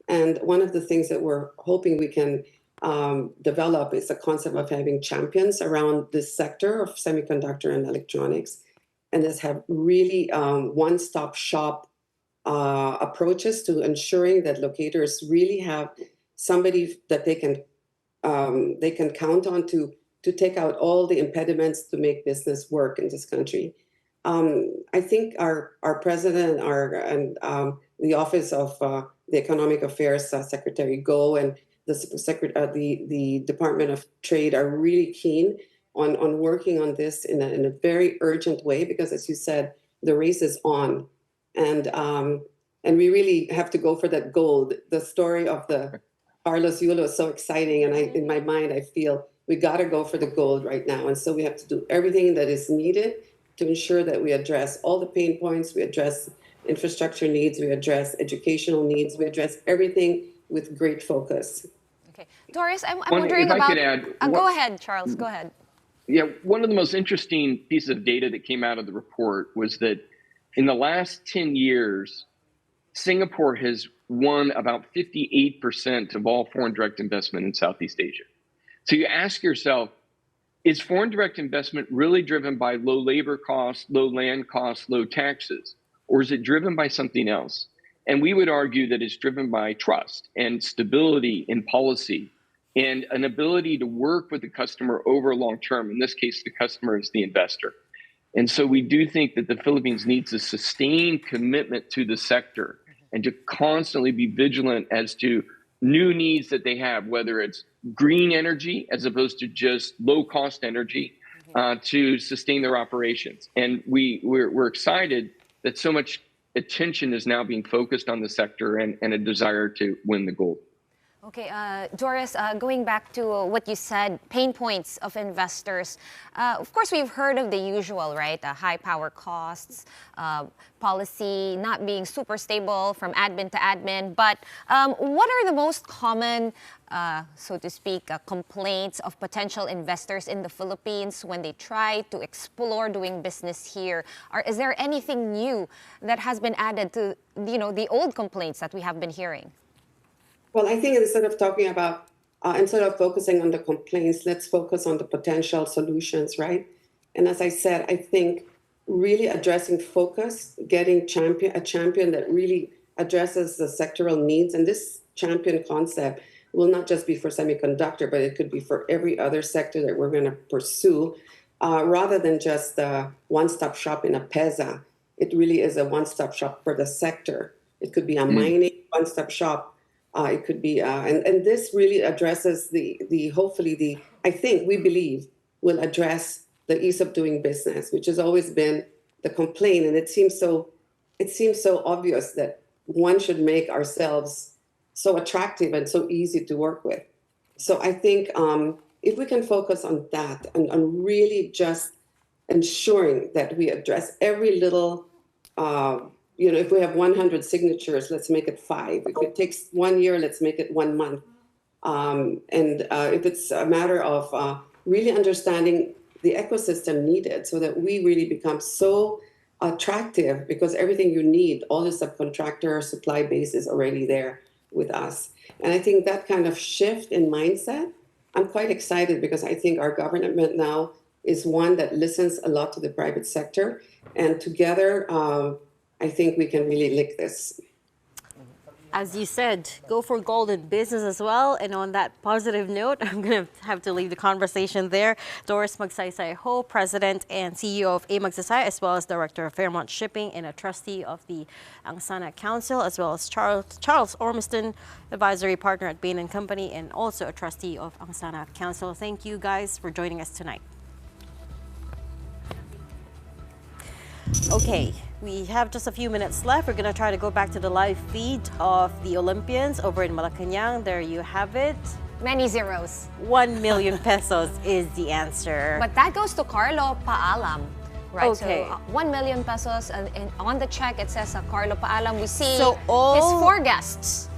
And one of the things that we're hoping we can develop is the concept of having champions around this sector of semiconductor and electronics, and just have really one-stop shop approaches to ensuring that locators really have somebody that they can count on to take out all the impediments to make business work in this country. I think our president and the Office of the Economic Affairs Secretary Guo and the Department of Trade are really keen on working on this in a very urgent way, because, as you said, the race is on, and we really have to go for that gold. The story of the Carlos Yulo is so exciting, and in my mind, I feel we got to go for the gold right now, and so we have to do everything that is needed to ensure that we address all the pain points, we address infrastructure needs, we address educational needs, we address everything with great focus. Okay, Doris, I'm wondering about. If I could add, go ahead, Charles. Go ahead. Yeah, one of the most interesting pieces of data that came out of the report was that in the last 10 years, Singapore has won about 58% of all foreign direct investment in Southeast Asia. So you ask yourself, is foreign direct investment really driven by low labor costs, low land costs, low taxes, or is it driven by something else? And we would argue that it's driven by trust and stability in policy and an ability to work with the customer over long term. In this case, the customer is the investor. And so we do think that the Philippines needs a sustained commitment to the sector and to constantly be vigilant as to new needs that they have, whether it's green energy as opposed to just low cost energy to sustain their operations. And we're excited that so much attention is now being focused on the sector and a desire to win the gold. Okay, Doris, going back to what you said, pain points of investors. Of course, we've heard of the usual, right? High power costs, policy not being super stable from admin to admin. But what are the most common, so to speak, complaints of potential investors in the Philippines when they try to explore doing business here? Is there anything new that has been added to, the old complaints that we have been hearing? Well, I think instead of focusing on the complaints, let's focus on the potential solutions, right? And as I said, I think really addressing focus, getting a champion that really addresses the sectoral needs. And this champion concept will not just be for semiconductor, but it could be for every other sector that we're going to pursue, rather than just a one-stop shop in a PEZA. It really is a one-stop shop for the sector. It could be a mining one-stop shop. It could be, and this really addresses I think we believe will address the ease of doing business, which has always been the complaint. And it seems so obvious that one should make ourselves so attractive and so easy to work with. So I think if we can focus on that and on really just ensuring that we address every little if we have 100 signatures, let's make it 5. If it takes 1 year, let's make it 1 month. If it's a matter of really understanding the ecosystem needed so that we really become so attractive, because everything you need, all the subcontractor supply base is already there with us. And I think that kind of shift in mindset, I'm quite excited, because I think our government now is one that listens a lot to the private sector. And together, I think we can really lick this. As you said, go for gold in business as well. And on that positive note, I'm going to have to leave the conversation there. Doris Magsaysay Ho, President and CEO of A Magsaysay, as well as Director of Fairmont Shipping and a trustee of the Angsana Council, as well as Charles Ormiston, Advisory Partner at Bain & Company, and also a trustee of Angsana Council. Thank you guys for joining us tonight. Okay, we have just a few minutes left. We're going to try to go back to the live feed of the Olympians over in Malacanang. There you have it. Many zeros. 1 million pesos is the answer. But that goes to Carlo Paalam. Right, okay. So 1 million pesos, and on the check it says Carlo Paalam. We see so his 4 guests.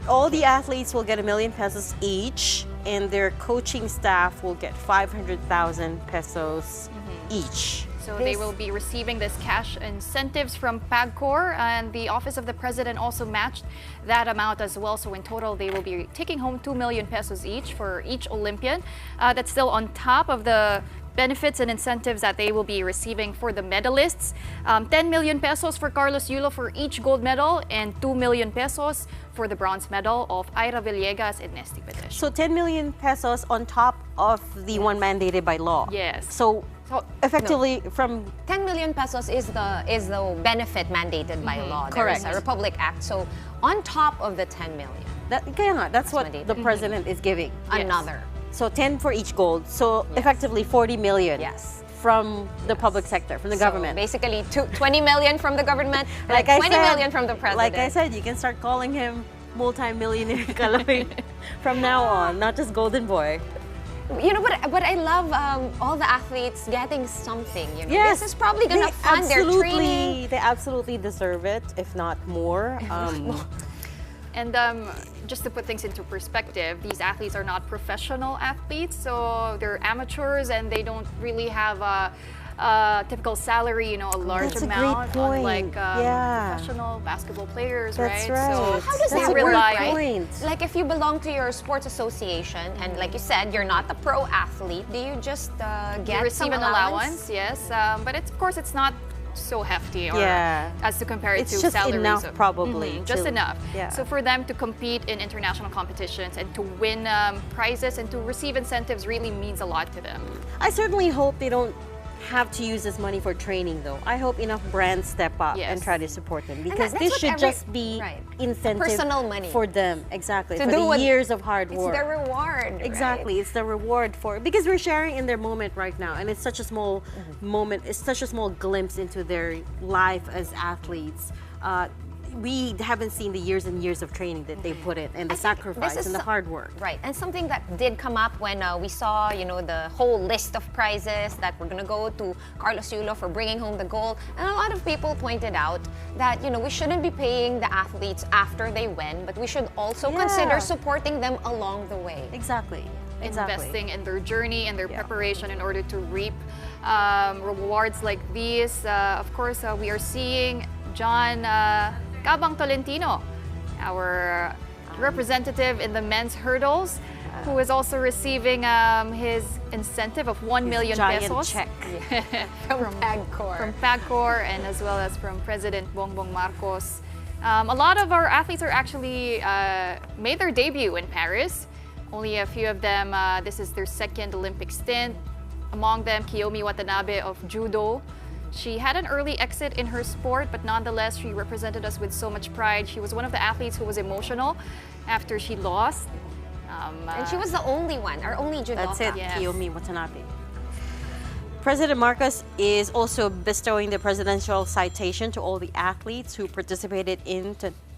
All the athletes will get 1 million pesos each, and their coaching staff will get 500,000 pesos each. So they will be receiving this cash incentives from PAGCOR, and the Office of the President also matched that amount as well. So in total, they will be taking home 2 million pesos each for each Olympian. That's still on top of the benefits and incentives that they will be receiving for the medalists. 10 million pesos for Carlos Yulo for each gold medal, and 2 million pesos for the bronze medal of Ira Villegas and Nesty Petesh. So 10 million pesos on top of the one mandated by law. Yes. So effectively, from 10 million pesos is the benefit mandated by law. Correct. There is a Republic Act. So on top of the 10 million. That's what the president is giving. Another. So 10 for each gold. So effectively 40 million. Yes. From the public sector, from the government. Basically 20 million from the government, like 20 million from the president. Like I said, you can start calling him multi-millionaire Kaloy from now on, not just Golden Boy. You know, but I love all the athletes getting something. You know, yes, this is probably going to fund their training. They absolutely deserve it, if not more. And just to put things into perspective, these athletes are not professional athletes, so they're amateurs and they don't really have a typical salary, you know, a large amount, unlike professional basketball players, That's right? So how does that work, right? Like if you belong to your sports association and like you said, you're not a pro athlete, do you just get receive an allowance? Yes, but of course it's not so hefty, or as to compare it to just salaries. Enough, probably. Just enough. Yeah. So for them to compete in international competitions and to win prizes and to receive incentives really means a lot to them. I certainly hope they don't have to use this money for training, though. I hope enough brands step up and try to support them, because this should just be incentive personal money for them. Exactly. To for do the years of hard work. It's the reward. Exactly. Right? It's the reward for, because we're sharing in their moment right now, and it's such a small moment. It's such a small glimpse into their life as athletes. We haven't seen the years and years of training that they put in, and the sacrifice and the hard work. Right, and something that did come up when we saw, you know, the whole list of prizes that were going to go to Carlos Yulo for bringing home the gold. And a lot of people pointed out that, you know, we shouldn't be paying the athletes after they win, but we should also consider supporting them along the way. Exactly. Investing in their journey and their preparation in order to reap rewards like these. Of course, we are seeing John Cabang Tolentino, our representative in the men's hurdles, who is also receiving his incentive of 1 million pesos. Check. From PAGCOR. From PAGCOR, and as well as from President Bongbong Marcos. A lot of our athletes are actually made their debut in Paris. Only a few of them, this is their second Olympic stint. Among them, Kiyomi Watanabe of judo. She had an early exit in her sport, but nonetheless, she represented us with so much pride. She was one of the athletes who was emotional after she lost. And she was the only one, our only judoka. That's it, Kiyomi Watanabe. President Marcos is also bestowing the presidential citation to all the athletes who participated in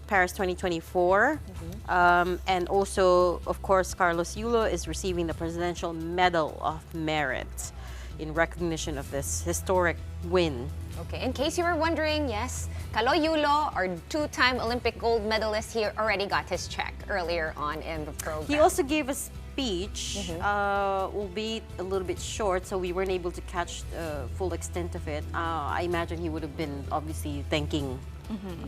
Paris 2024. And also, of course, Carlos Yulo is receiving the Presidential Medal of Merit in recognition of this historic win Okay, in case you were wondering, yes, Kalo Yulo, our two-time Olympic gold medalist, he already got his check earlier on in the program. He also gave a speech, albeit a little bit short, so we weren't able to catch the full extent of it. I imagine he would have been obviously thanking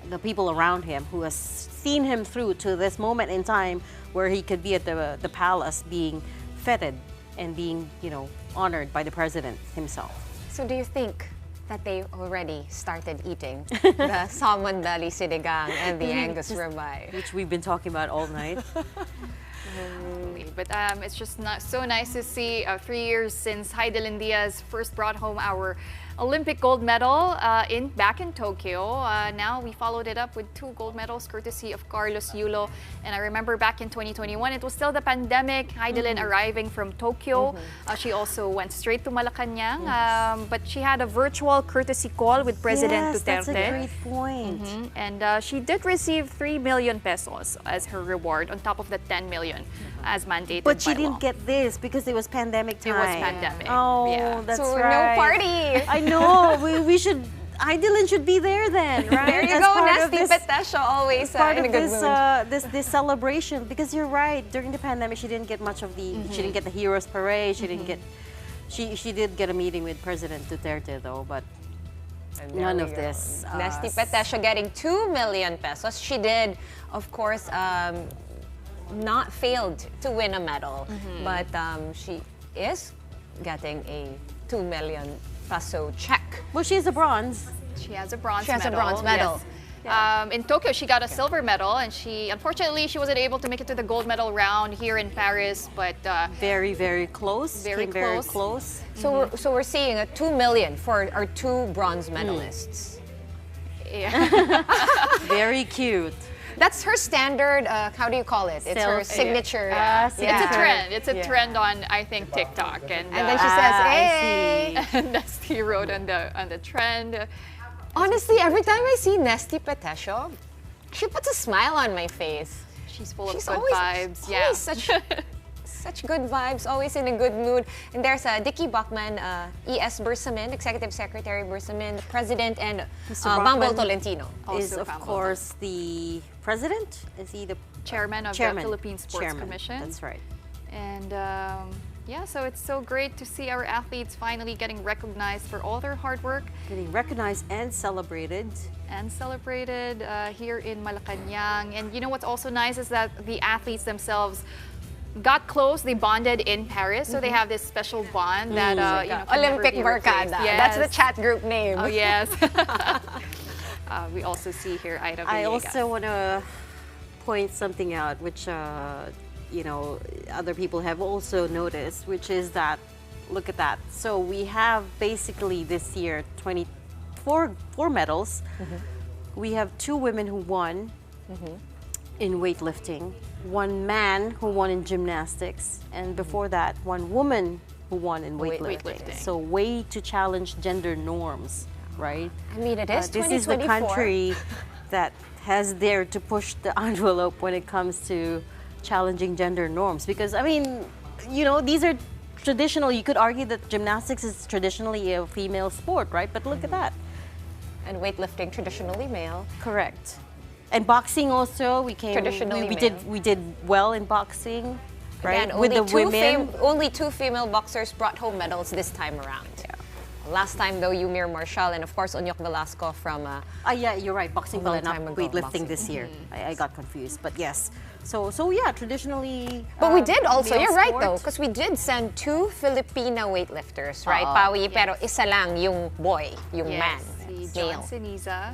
the people around him who has seen him through to this moment in time where he could be at the palace being feted and being, honored by the president himself. So do you think that they already started eating the salmon dali sinigang and the Angus ribeye? Which we've been talking about all night. But it's just so nice to see 3 years since Heidelin Diaz first brought home our Olympic gold medal back in Tokyo. Now we followed it up with 2 gold medals courtesy of Carlos Yulo. And I remember back in 2021, it was still the pandemic. Heidelin arriving from Tokyo. She also went straight to Malacanang. But she had a virtual courtesy call with President Duterte. That's a great point. And she did receive 3 million pesos as her reward on top of the 10 million as mandated But she by didn't law. get this because it was pandemic time. It was pandemic. Oh, yeah. that's So right. no party. I know. We should. Heidelin should be there then, right? There you As go, part of Nasty this- Petesha, always part in a of good mood. this celebration, because you're right. During the pandemic, she didn't get much of the. She didn't get the Heroes Parade. She didn't get. She did get a meeting with President Duterte though, but none of this. Nasty Petesha getting 2 million pesos. She did, of course, not failed to win a medal, but she is getting a 2 million peso check. Well, she has a bronze. She has a bronze She has medal. a bronze medal. Yes. In Tokyo, she got a silver medal, and unfortunately she wasn't able to make it to the gold medal round here in Paris. But very, very close. Very Came very close. close. So we're seeing a 2 million for our 2 bronze medalists. Yeah. Very cute. That's her standard, how do you call it? It's her signature. It's a trend. It's a trend on, I think, TikTok. And then she says, hey. And Nesty wrote on the trend. Honestly, every time I see Nesty Petesha, she puts a smile on my face. She's full of good vibes. Always such good vibes, always in a good mood. And there's Dicky Bachman, E.S. Bersamin, Executive Secretary Bersamin, the President, and Bamban Tolentino. Is of course the president. Is he the chairman of the Philippine Sports Commission? That's right. And yeah, so it's so great to see our athletes finally getting recognized for all their hard work. Getting recognized and celebrated. Here in Malacanang. And you know what's also nice is that the athletes themselves got close. They bonded in Paris, so they have this special bond that Olympic Barkada. That's the chat group name. Oh yes. We also see here Ida Villegas. I also want to point something out, which other people have also noticed, which is that look at that. So we have basically this year 24 medals. We have 2 women who won in weightlifting, 1 man who won in gymnastics, and before that, 1 woman who won in weightlifting. So way to challenge gender norms, right? I mean, it is this is the 2024. country that has dared to push the envelope when it comes to challenging gender norms. Because, I mean, these are traditional. You could argue that gymnastics is traditionally a female sport, right? But look at that. And weightlifting, traditionally male. Correct. And boxing also, we did well in boxing, right? Again, with the women. Only 2 female boxers brought home medals this time around. Last time, though, Yumir Marshall and, of course, Onyok Velasco from... yeah, you're right. Boxing pala, not weightlifting this year. I got confused. But yes. So yeah, traditionally... But we did also, you're right, sport. though, because we did send 2 Filipina weightlifters, right, Pawi? Pero isa lang yung boy, yung man. John Siniza.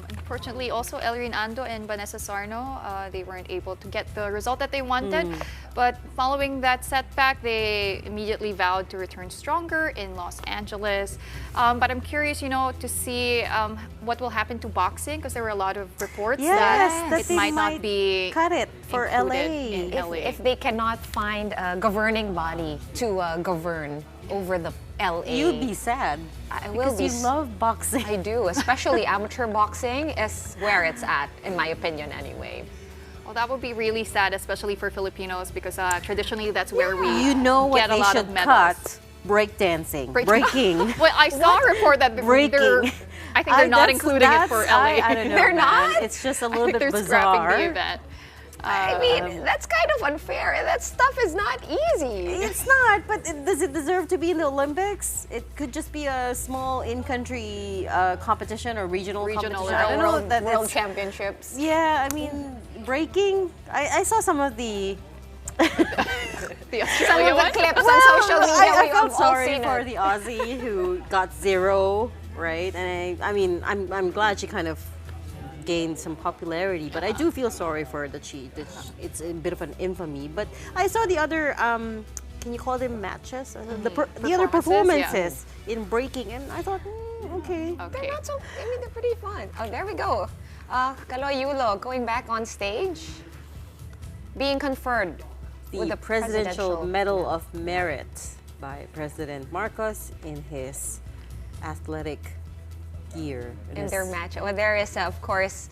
Unfortunately, also Elrin Ando and Vanessa Sarno, they weren't able to get the result that they wanted. But following that setback, they immediately vowed to return stronger in Los Angeles. But I'm curious, to see what will happen to boxing, because there were a lot of reports that it might not be cut it for LA. In LA. If they cannot find a governing body to govern over the LA. You'd be sad. I will because you love boxing. I do, especially amateur boxing is where it's at, in my opinion anyway. Well, that would be really sad, especially for Filipinos, because traditionally that's where we what get a they lot should of medals. cut breakdancing, Break- breaking. Well, I saw a report that Breaking. I think they're not including it for LA. I don't know, They're man. not? It's just a I little think bit they're scrapping bizarre. the event. I mean, that's kind of unfair. That stuff is not easy. It's not, but does it deserve to be in the Olympics? It could just be a small in-country competition or regional competition. I don't know. World championships. Yeah, I mean, breaking. I saw some of the The Some Australia of the one? clips on social media. I we felt have all sorry seen for it. the Aussie who got 0, right? And I mean, I'm glad she kind of gained some popularity, but I do feel sorry for her that it's a bit of an infamy. But I saw the other, can you call them matches? The other performances in breaking, and I thought, okay. They're not so, I mean, they're pretty fun. Oh, there we go. Kaloy Yulo going back on stage, being conferred with The the Presidential Medal of Merit by President Marcos in his athletic gear. in their match. Well, there is, of course,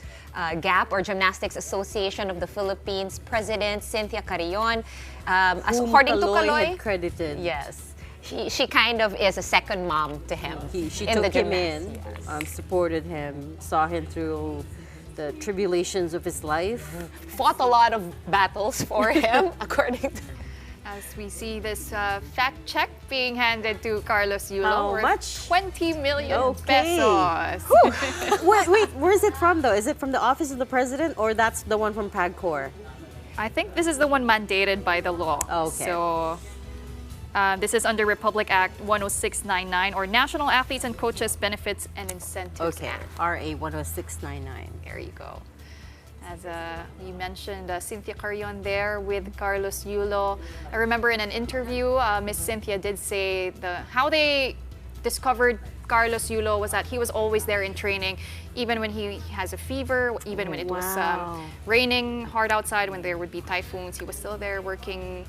GAP, or Gymnastics Association of the Philippines President Cynthia Carrion. As Whom according to Kaloy Kaloy, had credited. yes, she kind of is a second mom to him. She in took the him in, gymnastics. supported him, saw him through the tribulations of his life. Fought a lot of battles for him, according to. As we see this fat check being handed to Carlos Yulo. How worth much? 20 million Okay. pesos. Wait, where's it from though? Is it from the office of the president or that's the one from PAGCOR? I think this is the one mandated by the law. Okay. So this is under Republic Act 10699, or National Athletes and Coaches Benefits and Incentives Okay, Act. RA 10699. There you go. As you mentioned, Cynthia Carrion there with Carlos Yulo. I remember in an interview, Miss Cynthia did say how they discovered Carlos Yulo was that he was always there in training, even when he has a fever, even when it was raining hard outside, when there would be typhoons, he was still there working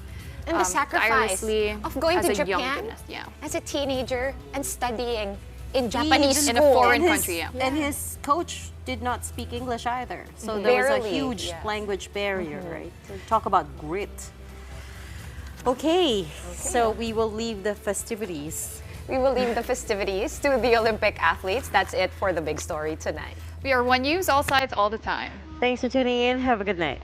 And the sacrifice tirelessly of going as to a young Japan gymnast. Yeah. as a teenager and studying in Japanese in school. a foreign And country, yeah. And his coach did not speak English either. So there was a Barely, huge yes. language barrier, right? So talk about grit. Okay, so we will leave the festivities. We will leave the festivities to the Olympic athletes. That's it for the big story tonight. We are One News, all sides, all the time. Thanks for tuning in. Have a good night.